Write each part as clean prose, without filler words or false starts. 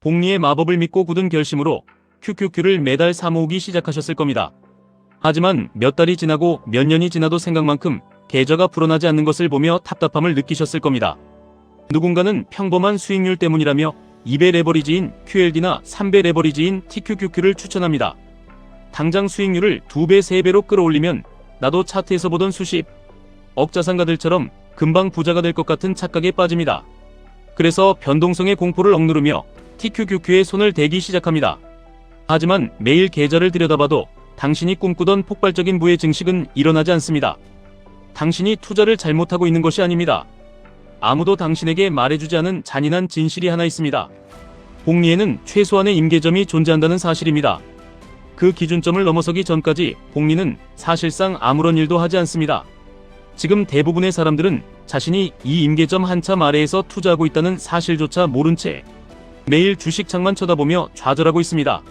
복리의 마법을 믿고 굳은 결심으로 QQQ를 매달 사모으기 시작하셨을 겁니다. 하지만 몇 달이 지나고 몇 년이 지나도 생각만큼 계좌가 불어나지 않는 것을 보며 답답함을 느끼셨을 겁니다. 누군가는 평범한 수익률 때문이라며 2배 레버리지인 QLD나 3배 레버리지인 TQQQ를 추천합니다. 당장 수익률을 2배, 3배로 끌어올리면 나도 차트에서 보던 수십 억 자산가들처럼 금방 부자가 될 것 같은 착각에 빠집니다. 그래서 변동성의 공포를 억누르며 TQQQ에 손을 대기 시작합니다. 하지만 매일 계좌를 들여다봐도 당신이 꿈꾸던 폭발적인 부의 증식은 일어나지 않습니다. 당신이 투자를 잘못하고 있는 것이 아닙니다. 아무도 당신에게 말해주지 않은 잔인한 진실이 하나 있습니다. 복리에는 최소한의 임계점이 존재한다는 사실입니다. 그 기준점을 넘어서기 전까지 복리는 사실상 아무런 일도 하지 않습니다. 지금 대부분의 사람들은 자신이 이 임계점 한참 아래에서 투자하고 있다는 사실조차 모른 채 매일 주식창만 쳐다보며 좌절하고 있습니다.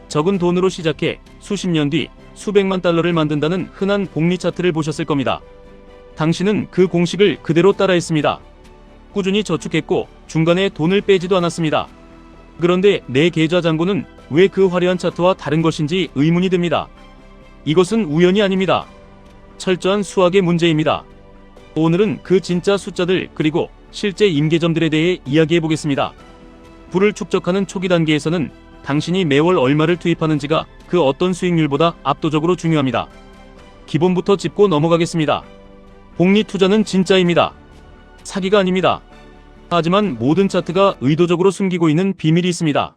적은 돈으로 시작해 수십 년 뒤 수백만 달러를 만든다는 흔한 복리 차트를 보셨을 겁니다. 당신은 그 공식을 그대로 따라했습니다. 꾸준히 저축했고 중간에 돈을 빼지도 않았습니다. 그런데 내 계좌 잔고는 왜 그 화려한 차트와 다른 것인지 의문이 듭니다. 이것은 우연이 아닙니다. 철저한 수학의 문제입니다. 오늘은 그 진짜 숫자들 그리고 실제 임계점들에 대해 이야기해 보겠습니다. 부를 축적하는 초기 단계에서는 당신이 매월 얼마를 투입하는지가 그 어떤 수익률보다 압도적으로 중요합니다. 기본부터 짚고 넘어가겠습니다. 복리 투자는 진짜입니다. 사기가 아닙니다. 하지만 모든 차트가 의도적으로 숨기고 있는 비밀이 있습니다.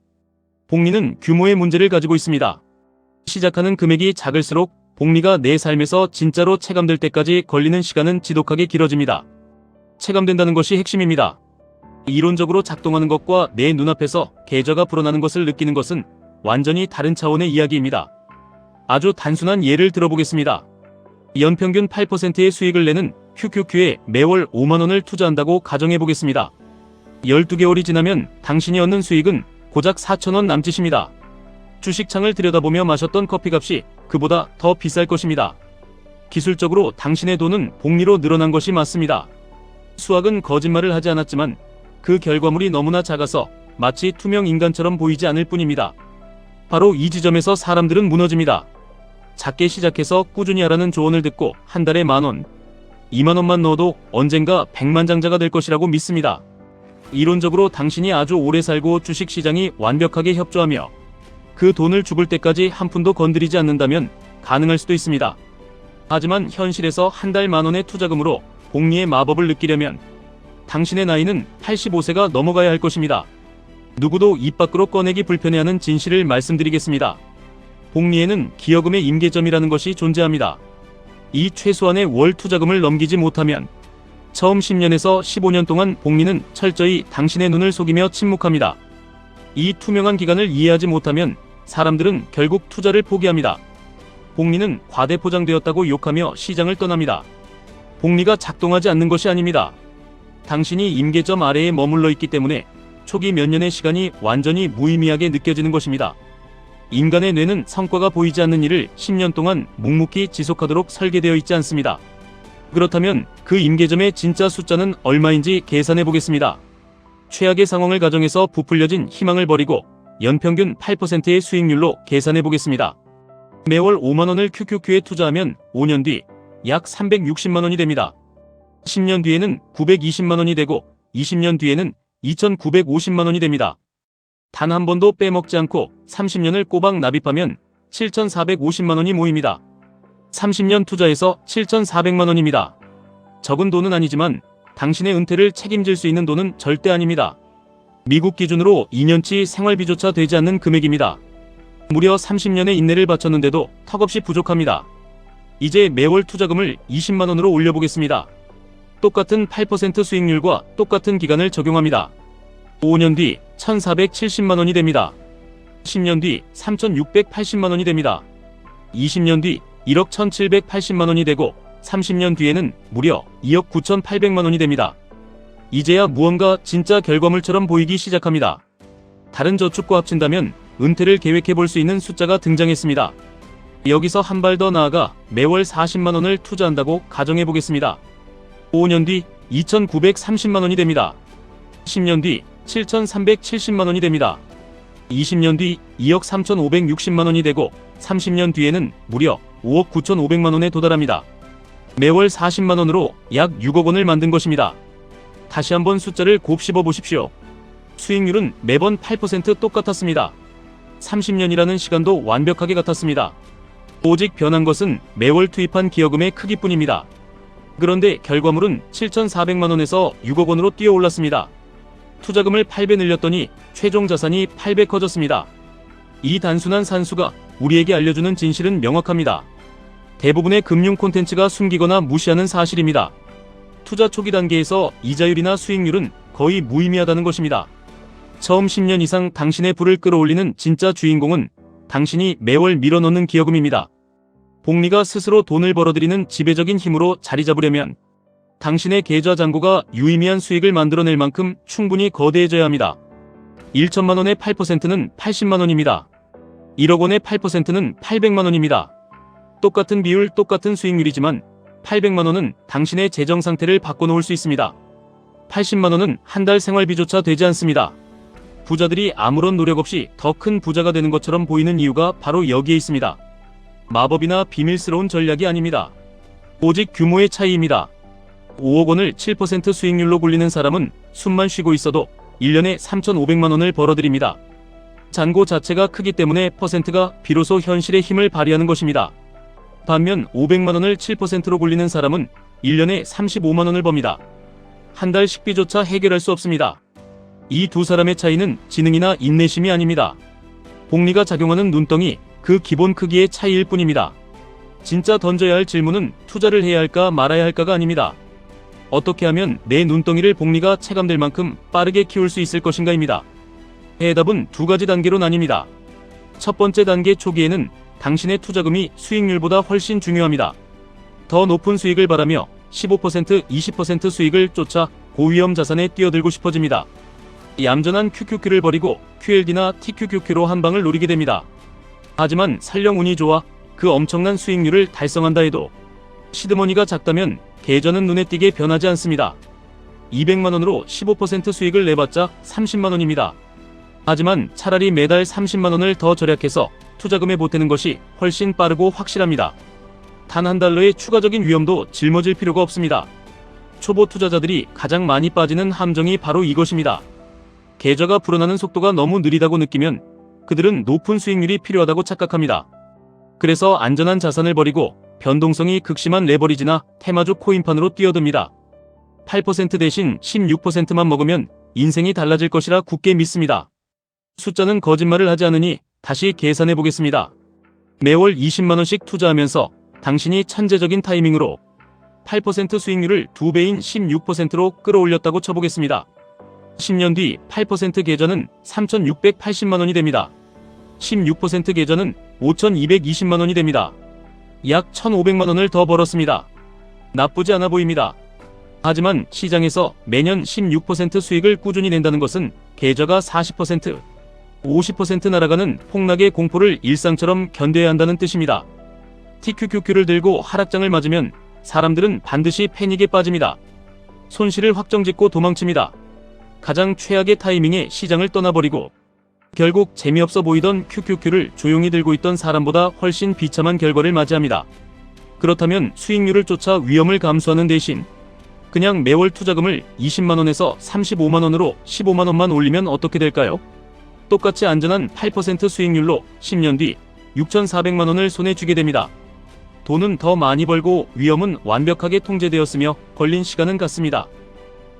복리는 규모의 문제를 가지고 있습니다. 시작하는 금액이 작을수록 복리가 내 삶에서 진짜로 체감될 때까지 걸리는 시간은 지독하게 길어집니다. 체감된다는 것이 핵심입니다. 이론적으로 작동하는 것과 내 눈앞에서 계좌가 불어나는 것을 느끼는 것은 완전히 다른 차원의 이야기입니다. 아주 단순한 예를 들어보겠습니다. 연평균 8%의 수익을 내는 QQQ에 매월 5만원을 투자한다고 가정해보겠습니다. 12개월이 지나면 당신이 얻는 수익은 고작 4,000원 남짓입니다. 주식창을 들여다보며 마셨던 커피값이 그보다 더 비쌀 것입니다. 기술적으로 당신의 돈은 복리로 늘어난 것이 맞습니다. 수학은 거짓말을 하지 않았지만 그 결과물이 너무나 작아서 마치 투명 인간처럼 보이지 않을 뿐입니다. 바로 이 지점에서 사람들은 무너집니다. 작게 시작해서 꾸준히 하라는 조언을 듣고 한 달에 10,000원, 20,000원만 넣어도 언젠가 백만장자가 될 것이라고 믿습니다. 이론적으로 당신이 아주 오래 살고 주식시장이 완벽하게 협조하며 그 돈을 죽을 때까지 한 푼도 건드리지 않는다면 가능할 수도 있습니다. 하지만 현실에서 한 달 10,000원의 투자금으로 복리의 마법을 느끼려면 당신의 나이는 85세가 넘어가야 할 것입니다. 누구도 입 밖으로 꺼내기 불편해하는 진실을 말씀드리겠습니다. 복리에는 기여금의 임계점이라는 것이 존재합니다. 이 최소한의 월 투자금을 넘기지 못하면 처음 10년에서 15년 동안 복리는 철저히 당신의 눈을 속이며 침묵합니다. 이 투명한 기간을 이해하지 못하면 사람들은 결국 투자를 포기합니다. 복리는 과대포장되었다고 욕하며 시장을 떠납니다. 복리가 작동하지 않는 것이 아닙니다. 당신이 임계점 아래에 머물러 있기 때문에 초기 몇 년의 시간이 완전히 무의미하게 느껴지는 것입니다. 인간의 뇌는 성과가 보이지 않는 일을 10년 동안 묵묵히 지속하도록 설계되어 있지 않습니다. 그렇다면 그 임계점의 진짜 숫자는 얼마인지 계산해 보겠습니다. 최악의 상황을 가정해서 부풀려진 희망을 버리고 연평균 8%의 수익률로 계산해 보겠습니다. 매월 5만원을 QQQ에 투자하면 5년 뒤 약 360만원이 됩니다. 10년 뒤에는 920만원이 되고 20년 뒤에는 2,950만원이 됩니다. 단 한 번도 빼먹지 않고 30년을 꼬박 납입하면 7,450만원이 모입니다. 30년 투자해서 7,400만원입니다. 적은 돈은 아니지만 당신의 은퇴를 책임질 수 있는 돈은 절대 아닙니다. 미국 기준으로 2년치 생활비조차 되지 않는 금액입니다. 무려 30년의 인내를 바쳤는데도 턱없이 부족합니다. 이제 매월 투자금을 20만원으로 올려보겠습니다. 똑같은 8% 수익률과 똑같은 기간을 적용합니다. 5년 뒤 1,470만원이 됩니다. 10년 뒤 3,680만원이 됩니다. 20년 뒤 1억 1,780만원이 되고 30년 뒤에는 무려 2억 9,800만원이 됩니다. 이제야 무언가 진짜 결과물처럼 보이기 시작합니다. 다른 저축과 합친다면 은퇴를 계획해 볼 수 있는 숫자가 등장했습니다. 여기서 한 발 더 나아가 매월 40만원을 투자한다고 가정해 보겠습니다. 5년 뒤 2,930만원이 됩니다. 10년 뒤 7,370만원이 됩니다. 20년 뒤 2억 3,560만 원이 되고 30년 뒤에는 무려 5억 9,500만 원에 도달합니다. 매월 40만 원으로 약 6억 원을 만든 것입니다. 다시 한번 숫자를 곱씹어 보십시오. 수익률은 매번 8% 똑같았습니다. 30년이라는 시간도 완벽하게 같았습니다. 오직 변한 것은 매월 투입한 기여금의 크기뿐입니다. 그런데 결과물은 7,400만 원에서 6억 원으로 뛰어올랐습니다. 투자금을 8배 늘렸더니 최종 자산이 8배 커졌습니다. 이 단순한 산수가 우리에게 알려주는 진실은 명확합니다. 대부분의 금융 콘텐츠가 숨기거나 무시하는 사실입니다. 투자 초기 단계에서 이자율이나 수익률은 거의 무의미하다는 것입니다. 처음 10년 이상 당신의 부를 끌어올리는 진짜 주인공은 당신이 매월 밀어넣는 기여금입니다. 복리가 스스로 돈을 벌어들이는 지배적인 힘으로 자리 잡으려면 당신의 계좌 잔고가 유의미한 수익을 만들어낼 만큼 충분히 거대해져야 합니다. 1천만 원의 8%는 80만 원입니다. 1억 원의 8%는 800만 원입니다. 똑같은 비율, 똑같은 수익률이지만 800만 원은 당신의 재정 상태를 바꿔놓을 수 있습니다. 80만 원은 한 달 생활비조차 되지 않습니다. 부자들이 아무런 노력 없이 더 큰 부자가 되는 것처럼 보이는 이유가 바로 여기에 있습니다. 마법이나 비밀스러운 전략이 아닙니다. 오직 규모의 차이입니다. 5억 원을 7% 수익률로 굴리는 사람은 숨만 쉬고 있어도 1년에 3,500만 원을 벌어들입니다. 잔고 자체가 크기 때문에 퍼센트가 비로소 현실의 힘을 발휘하는 것입니다. 반면 500만 원을 7%로 굴리는 사람은 1년에 35만 원을 법니다. 한 달 식비조차 해결할 수 없습니다. 이 두 사람의 차이는 지능이나 인내심이 아닙니다. 복리가 작용하는 눈덩이, 그 기본 크기의 차이일 뿐입니다. 진짜 던져야 할 질문은 투자를 해야 할까 말아야 할까가 아닙니다. 어떻게 하면 내 눈덩이를 복리가 체감될 만큼 빠르게 키울 수 있을 것인가입니다. 해답은 두 가지 단계로 나뉩니다. 첫 번째 단계 초기에는 당신의 투자금이 수익률보다 훨씬 중요합니다. 더 높은 수익을 바라며 15%, 20% 수익을 쫓아 고위험 자산에 뛰어들고 싶어집니다. 얌전한 QQQ를 버리고 QLD나 TQQQ로 한 방을 노리게 됩니다. 하지만 설령 운이 좋아 그 엄청난 수익률을 달성한다 해도 시드머니가 작다면 계좌는 눈에 띄게 변하지 않습니다. 200만 원으로 15% 수익을 내봤자 30만 원입니다. 하지만 차라리 매달 30만 원을 더 절약해서 투자금에 보태는 것이 훨씬 빠르고 확실합니다. 단 한 달러의 추가적인 위험도 짊어질 필요가 없습니다. 초보 투자자들이 가장 많이 빠지는 함정이 바로 이것입니다. 계좌가 불어나는 속도가 너무 느리다고 느끼면 그들은 높은 수익률이 필요하다고 착각합니다. 그래서 안전한 자산을 버리고 변동성이 극심한 레버리지나 테마주 코인판으로 뛰어듭니다. 8% 대신 16%만 먹으면 인생이 달라질 것이라 굳게 믿습니다. 숫자는 거짓말을 하지 않으니 다시 계산해 보겠습니다. 매월 20만원씩 투자하면서 당신이 천재적인 타이밍으로 8% 수익률을 2배인 16%로 끌어올렸다고 쳐보겠습니다. 10년 뒤 8% 계좌는 3,680만원이 됩니다. 16% 계좌는 5,220만원이 됩니다. 약 1,500만원을 더 벌었습니다. 나쁘지 않아 보입니다. 하지만 시장에서 매년 16% 수익을 꾸준히 낸다는 것은 계좌가 40%, 50% 날아가는 폭락의 공포를 일상처럼 견뎌야 한다는 뜻입니다. TQQQ를 들고 하락장을 맞으면 사람들은 반드시 패닉에 빠집니다. 손실을 확정짓고 도망칩니다. 가장 최악의 타이밍에 시장을 떠나버리고 결국 재미없어 보이던 QQQ를 조용히 들고 있던 사람보다 훨씬 비참한 결과를 맞이합니다. 그렇다면 수익률을 쫓아 위험을 감수하는 대신 그냥 매월 투자금을 20만원에서 35만원으로 15만원만 올리면 어떻게 될까요? 똑같이 안전한 8% 수익률로 10년 뒤 6,400만원을 손에 쥐게 됩니다. 돈은 더 많이 벌고 위험은 완벽하게 통제되었으며 걸린 시간은 같습니다.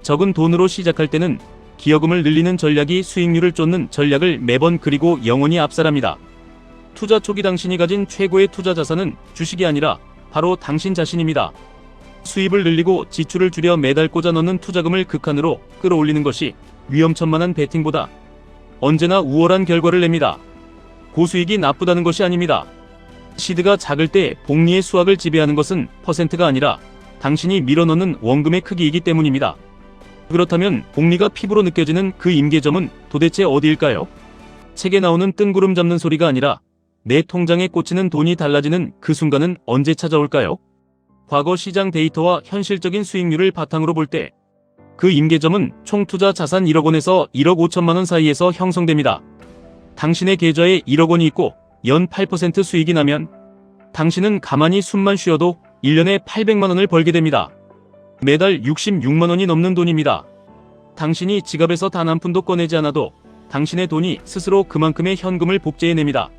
적은 돈으로 시작할 때는 기여금을 늘리는 전략이 수익률을 쫓는 전략을 매번 그리고 영원히 압살합니다. 투자 초기 당신이 가진 최고의 투자 자산은 주식이 아니라 바로 당신 자신입니다. 수입을 늘리고 지출을 줄여 매달 꽂아 넣는 투자금을 극한으로 끌어올리는 것이 위험천만한 베팅보다 언제나 우월한 결과를 냅니다. 고수익이 나쁘다는 것이 아닙니다. 시드가 작을 때 복리의 수확을 지배하는 것은 퍼센트가 아니라 당신이 밀어넣는 원금의 크기이기 때문입니다. 그렇다면 복리가 피부로 느껴지는 그 임계점은 도대체 어디일까요? 책에 나오는 뜬구름 잡는 소리가 아니라 내 통장에 꽂히는 돈이 달라지는 그 순간은 언제 찾아올까요? 과거 시장 데이터와 현실적인 수익률을 바탕으로 볼 때 그 임계점은 총 투자 자산 1억 원에서 1억 5천만 원 사이에서 형성됩니다. 당신의 계좌에 1억 원이 있고 연 8% 수익이 나면 당신은 가만히 숨만 쉬어도 1년에 800만 원을 벌게 됩니다. 매달 66만 원이 넘는 돈입니다. 당신이 지갑에서 단 한 푼도 꺼내지 않아도 당신의 돈이 스스로 그만큼의 현금을 복제해냅니다.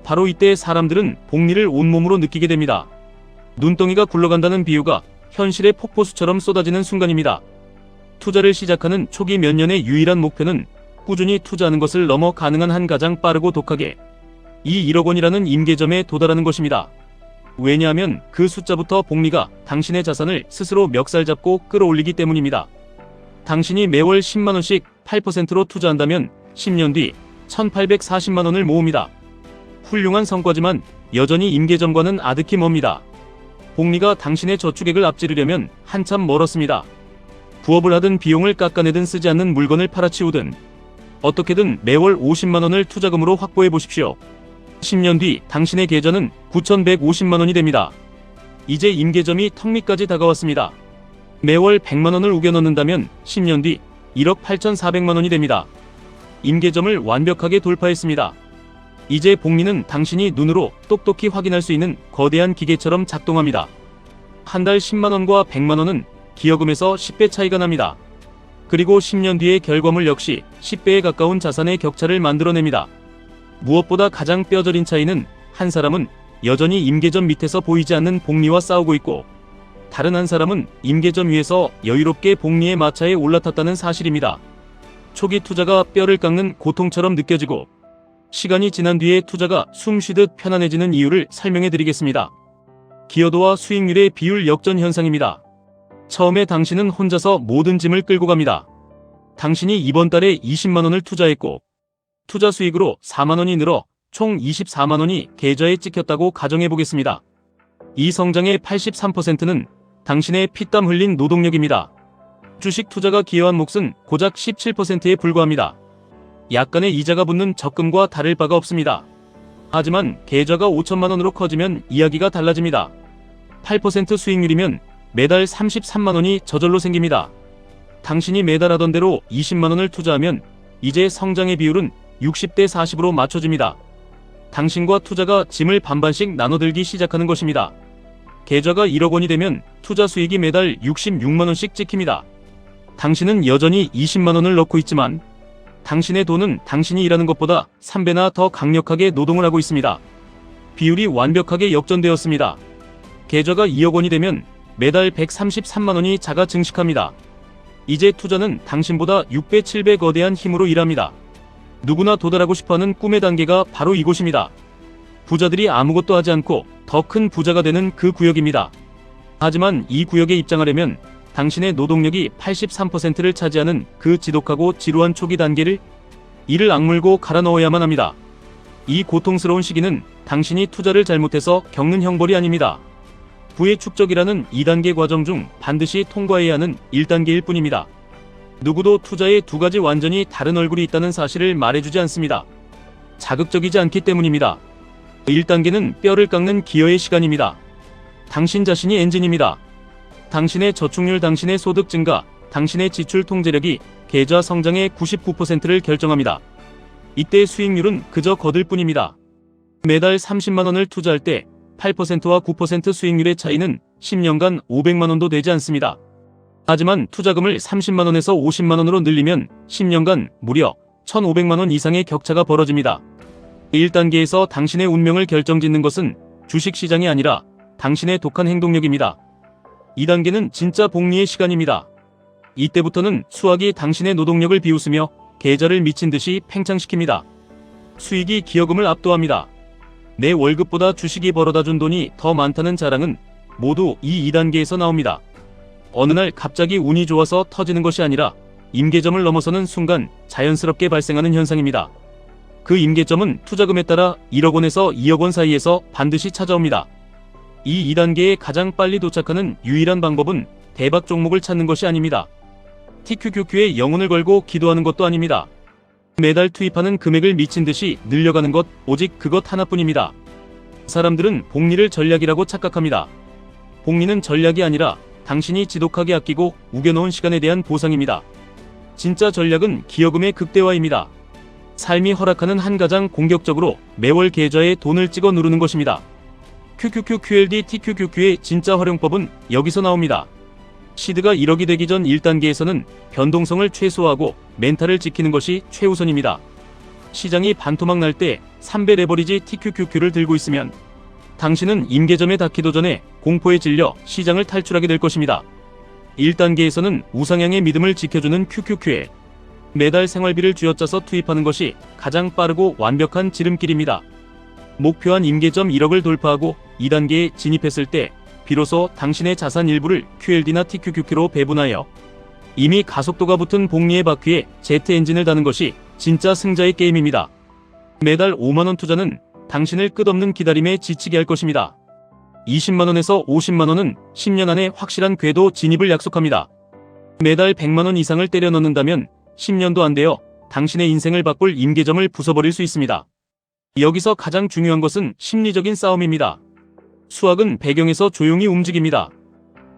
바로 이때 사람들은 복리를 온몸으로 느끼게 됩니다. 눈덩이가 굴러간다는 비유가 현실의 폭포수처럼 쏟아지는 순간입니다. 투자를 시작하는 초기 몇 년의 유일한 목표는 꾸준히 투자하는 것을 넘어 가능한 한 가장 빠르고 독하게 이 1억 원이라는 임계점에 도달하는 것입니다. 왜냐하면 그 숫자부터 복리가 당신의 자산을 스스로 멱살 잡고 끌어올리기 때문입니다. 당신이 매월 10만 원씩 8%로 투자한다면 10년 뒤 1840만 원을 모읍니다. 훌륭한 성과지만 여전히 임계점과는 아득히 멉니다. 복리가 당신의 저축액을 앞지르려면 한참 멀었습니다. 부업을 하든 비용을 깎아내든 쓰지 않는 물건을 팔아치우든 어떻게든 매월 50만 원을 투자금으로 확보해 보십시오. 10년 뒤 당신의 계좌는 9,150만 원이 됩니다. 이제 임계점이 턱 밑까지 다가왔습니다. 매월 100만 원을 우겨 넣는다면 10년 뒤 1억 8,400만 원이 됩니다. 임계점을 완벽하게 돌파했습니다. 이제 복리는 당신이 눈으로 똑똑히 확인할 수 있는 거대한 기계처럼 작동합니다. 한 달 10만 원과 100만 원은 기여금에서 10배 차이가 납니다. 그리고 10년 뒤의 결과물 역시 10배에 가까운 자산의 격차를 만들어냅니다. 무엇보다 가장 뼈저린 차이는 한 사람은 여전히 임계점 밑에서 보이지 않는 복리와 싸우고 있고 다른 한 사람은 임계점 위에서 여유롭게 복리의 마차에 올라탔다는 사실입니다. 초기 투자가 뼈를 깎는 고통처럼 느껴지고 시간이 지난 뒤에 투자가 숨쉬듯 편안해지는 이유를 설명해 드리겠습니다. 기여도와 수익률의 비율 역전 현상입니다. 처음에 당신은 혼자서 모든 짐을 끌고 갑니다. 당신이 이번 달에 20만 원을 투자했고 투자 수익으로 4만 원이 늘어 총 24만 원이 계좌에 찍혔다고 가정해 보겠습니다. 이 성장의 83%는 당신의 피땀 흘린 노동력입니다. 주식 투자가 기여한 몫은 고작 17%에 불과합니다. 약간의 이자가 붙는 적금과 다를 바가 없습니다. 하지만 계좌가 5천만 원으로 커지면 이야기가 달라집니다. 8% 수익률이면 매달 33만 원이 저절로 생깁니다. 당신이 매달 하던 대로 20만 원을 투자하면 이제 성장의 비율은 60대 40으로 맞춰집니다. 당신과 투자가 짐을 반반씩 나눠들기 시작하는 것입니다. 계좌가 1억 원이 되면 투자 수익이 매달 66만 원씩 찍힙니다. 당신은 여전히 20만 원을 넣고 있지만 당신의 돈은 당신이 일하는 것보다 3배나 더 강력하게 노동을 하고 있습니다. 비율이 완벽하게 역전되었습니다. 계좌가 2억 원이 되면 매달 133만 원이 자가 증식합니다. 이제 투자는 당신보다 6배, 7배 거대한 힘으로 일합니다. 누구나 도달하고 싶어하는 꿈의 단계가 바로 이곳입니다. 부자들이 아무것도 하지 않고 더 큰 부자가 되는 그 구역입니다. 하지만 이 구역에 입장하려면 당신의 노동력이 83%를 차지하는 그 지독하고 지루한 초기 단계를 이를 악물고 갈아 넣어야만 합니다. 이 고통스러운 시기는 당신이 투자를 잘못해서 겪는 형벌이 아닙니다. 부의 축적이라는 2단계 과정 중 반드시 통과해야 하는 1단계일 뿐입니다. 누구도 투자에 두 가지 완전히 다른 얼굴이 있다는 사실을 말해주지 않습니다. 자극적이지 않기 때문입니다. 1단계는 뼈를 깎는 기여의 시간입니다. 당신 자신이 엔진입니다. 당신의 저축률, 당신의 소득 증가, 당신의 지출 통제력이 계좌 성장의 99%를 결정합니다. 이때 수익률은 그저 거들 뿐입니다. 매달 30만 원을 투자할 때 8%와 9% 수익률의 차이는 10년간 500만 원도 되지 않습니다. 하지만 투자금을 30만 원에서 50만 원으로 늘리면 10년간 무려 1,500만 원 이상의 격차가 벌어집니다. 1단계에서 당신의 운명을 결정짓는 것은 주식시장이 아니라 당신의 독한 행동력입니다. 2단계는 진짜 복리의 시간입니다. 이때부터는 수학이 당신의 노동력을 비웃으며 계좌를 미친 듯이 팽창시킵니다. 수익이 기여금을 압도합니다. 내 월급보다 주식이 벌어다준 돈이 더 많다는 자랑은 모두 이 2단계에서 나옵니다. 어느 날 갑자기 운이 좋아서 터지는 것이 아니라 임계점을 넘어서는 순간 자연스럽게 발생하는 현상입니다. 그 임계점은 투자금에 따라 1억 원에서 2억 원 사이에서 반드시 찾아옵니다. 이 2단계에 가장 빨리 도착하는 유일한 방법은 대박 종목을 찾는 것이 아닙니다. TQQQ에 영혼을 걸고 기도하는 것도 아닙니다. 매달 투입하는 금액을 미친 듯이 늘려가는 것, 오직 그것 하나뿐입니다. 사람들은 복리를 전략이라고 착각합니다. 복리는 전략이 아니라 당신이 지독하게 아끼고 우겨놓은 시간에 대한 보상입니다. 진짜 전략은 기여금의 극대화입니다. 삶이 허락하는 한 가장 공격적으로 매월 계좌에 돈을 찍어 누르는 것입니다. QQQ TQQQ의 진짜 활용법은 여기서 나옵니다. 시드가 1억이 되기 전 1단계에서는 변동성을 최소화하고 멘탈을 지키는 것이 최우선입니다. 시장이 반토막 날 때 3배 레버리지 TQQQ를 들고 있으면 당신은 임계점에 닿기도 전에 공포에 질려 시장을 탈출하게 될 것입니다. 1단계에서는 우상향의 믿음을 지켜주는 QQQ에 매달 생활비를 쥐어짜서 투입하는 것이 가장 빠르고 완벽한 지름길입니다. 목표한 임계점 1억을 돌파하고 2단계에 진입했을 때 비로소 당신의 자산 일부를 QLD나 TQQQ로 배분하여 이미 가속도가 붙은 복리의 바퀴에 제트 엔진을 다는 것이 진짜 승자의 게임입니다. 매달 5만원 투자는 당신을 끝없는 기다림에 지치게 할 것입니다. 20만원에서 50만원은 10년 안에 확실한 궤도 진입을 약속합니다. 매달 100만원 이상을 때려 넣는다면 10년도 안 되어 당신의 인생을 바꿀 임계점을 부숴버릴 수 있습니다. 여기서 가장 중요한 것은 심리적인 싸움입니다. 수학은 배경에서 조용히 움직입니다.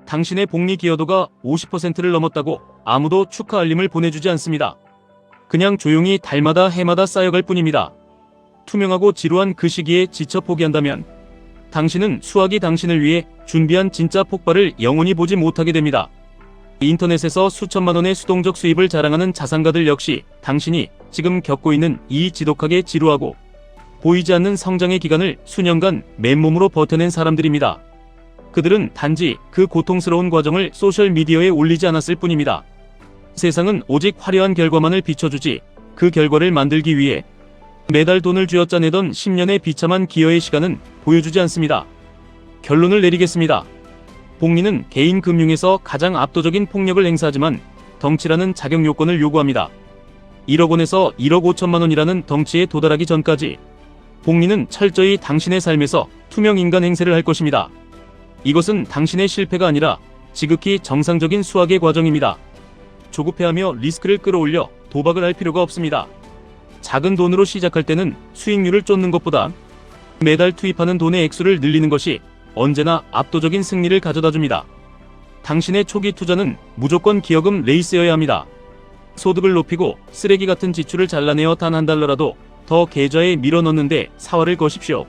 당신의 복리 기여도가 50%를 넘었다고 아무도 축하 알림을 보내주지 않습니다. 그냥 조용히 달마다 해마다 쌓여갈 뿐입니다. 투명하고 지루한 그 시기에 지쳐 포기한다면 당신은 수학이 당신을 위해 준비한 진짜 폭발을 영원히 보지 못하게 됩니다. 인터넷에서 수천만 원의 수동적 수입을 자랑하는 자산가들 역시 당신이 지금 겪고 있는 이 지독하게 지루하고 보이지 않는 성장의 기간을 수년간 맨몸으로 버텨낸 사람들입니다. 그들은 단지 그 고통스러운 과정을 소셜미디어에 올리지 않았을 뿐입니다. 세상은 오직 화려한 결과만을 비춰주지 그 결과를 만들기 위해 매달 돈을 쥐어짜내던 10년의 비참한 기여의 시간은 보여주지 않습니다. 결론을 내리겠습니다. 복리는 개인 금융에서 가장 압도적인 폭력을 행사하지만 덩치라는 자격 요건을 요구합니다. 1억 원에서 1억 5천만 원이라는 덩치에 도달하기 전까지 복리는 철저히 당신의 삶에서 투명 인간 행세를 할 것입니다. 이것은 당신의 실패가 아니라 지극히 정상적인 수학의 과정입니다. 조급해하며 리스크를 끌어올려 도박을 할 필요가 없습니다. 작은 돈으로 시작할 때는 수익률을 쫓는 것보다 매달 투입하는 돈의 액수를 늘리는 것이 언제나 압도적인 승리를 가져다 줍니다. 당신의 초기 투자는 무조건 기여금 레이스여야 합니다. 소득을 높이고 쓰레기 같은 지출을 잘라내어 단 한 달러라도 더 계좌에 밀어넣는데 사활을 거십시오.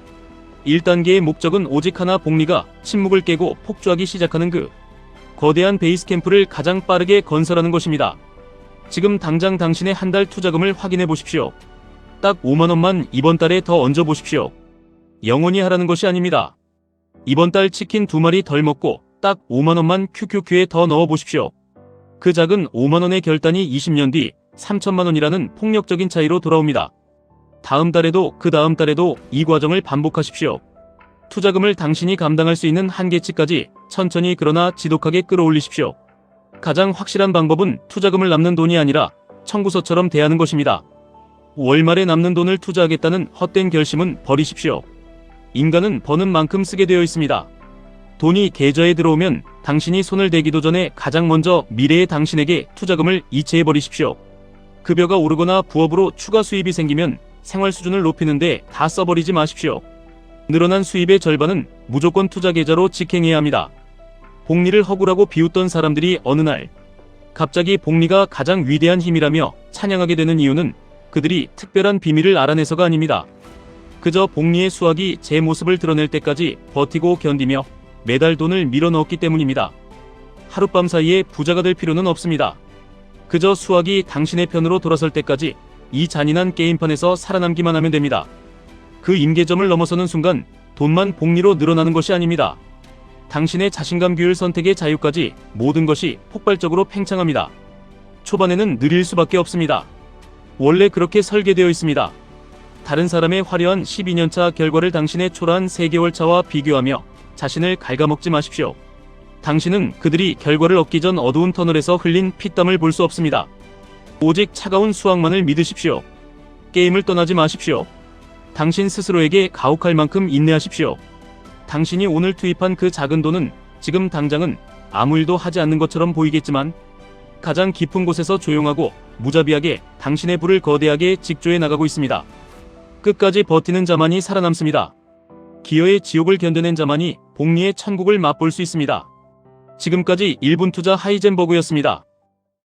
1단계의 목적은 오직 하나, 복리가 침묵을 깨고 폭주하기 시작하는 그 거대한 베이스 캠프를 가장 빠르게 건설하는 것입니다. 지금 당장 당신의 한 달 투자금을 확인해 보십시오. 딱 5만원만 이번 달에 더 얹어 보십시오. 영원히 하라는 것이 아닙니다. 이번 달 치킨 2마리 덜 먹고 딱 5만원만 QQQ에 더 넣어 보십시오. 그 작은 5만원의 결단이 20년 뒤 3천만원이라는 폭력적인 차이로 돌아옵니다. 다음 달에도 그 다음 달에도 이 과정을 반복하십시오. 투자금을 당신이 감당할 수 있는 한계치까지 천천히 그러나 지독하게 끌어올리십시오. 가장 확실한 방법은 투자금을 남는 돈이 아니라 청구서처럼 대하는 것입니다. 월말에 남는 돈을 투자하겠다는 헛된 결심은 버리십시오. 인간은 버는 만큼 쓰게 되어 있습니다. 돈이 계좌에 들어오면 당신이 손을 대기도 전에 가장 먼저 미래의 당신에게 투자금을 이체해 버리십시오. 급여가 오르거나 부업으로 추가 수입이 생기면 생활 수준을 높이는데 다 써버리지 마십시오. 늘어난 수입의 절반은 무조건 투자 계좌로 직행해야 합니다. 복리를 허구라고 비웃던 사람들이 어느 날 갑자기 복리가 가장 위대한 힘이라며 찬양하게 되는 이유는 그들이 특별한 비밀을 알아내서가 아닙니다. 그저 복리의 수학이 제 모습을 드러낼 때까지 버티고 견디며 매달 돈을 밀어넣었기 때문입니다. 하룻밤 사이에 부자가 될 필요는 없습니다. 그저 수학이 당신의 편으로 돌아설 때까지 이 잔인한 게임판에서 살아남기만 하면 됩니다. 그 임계점을 넘어서는 순간 돈만 복리로 늘어나는 것이 아닙니다. 당신의 자신감, 규율, 선택의 자유까지 모든 것이 폭발적으로 팽창합니다. 초반에는 느릴 수밖에 없습니다. 원래 그렇게 설계되어 있습니다. 다른 사람의 화려한 12년차 결과를 당신의 초라한 3개월 차와 비교하며 자신을 갉아먹지 마십시오. 당신은 그들이 결과를 얻기 전 어두운 터널에서 흘린 피땀을 볼 수 없습니다. 오직 차가운 수학만을 믿으십시오. 게임을 떠나지 마십시오. 당신 스스로에게 가혹할 만큼 인내하십시오. 당신이 오늘 투입한 그 작은 돈은 지금 당장은 아무 일도 하지 않는 것처럼 보이겠지만 가장 깊은 곳에서 조용하고 무자비하게 당신의 불을 거대하게 직조해 나가고 있습니다. 끝까지 버티는 자만이 살아남습니다. 기여의 지옥을 견뎌낸 자만이 복리의 천국을 맛볼 수 있습니다. 지금까지 1분 투자 하이젠버그였습니다.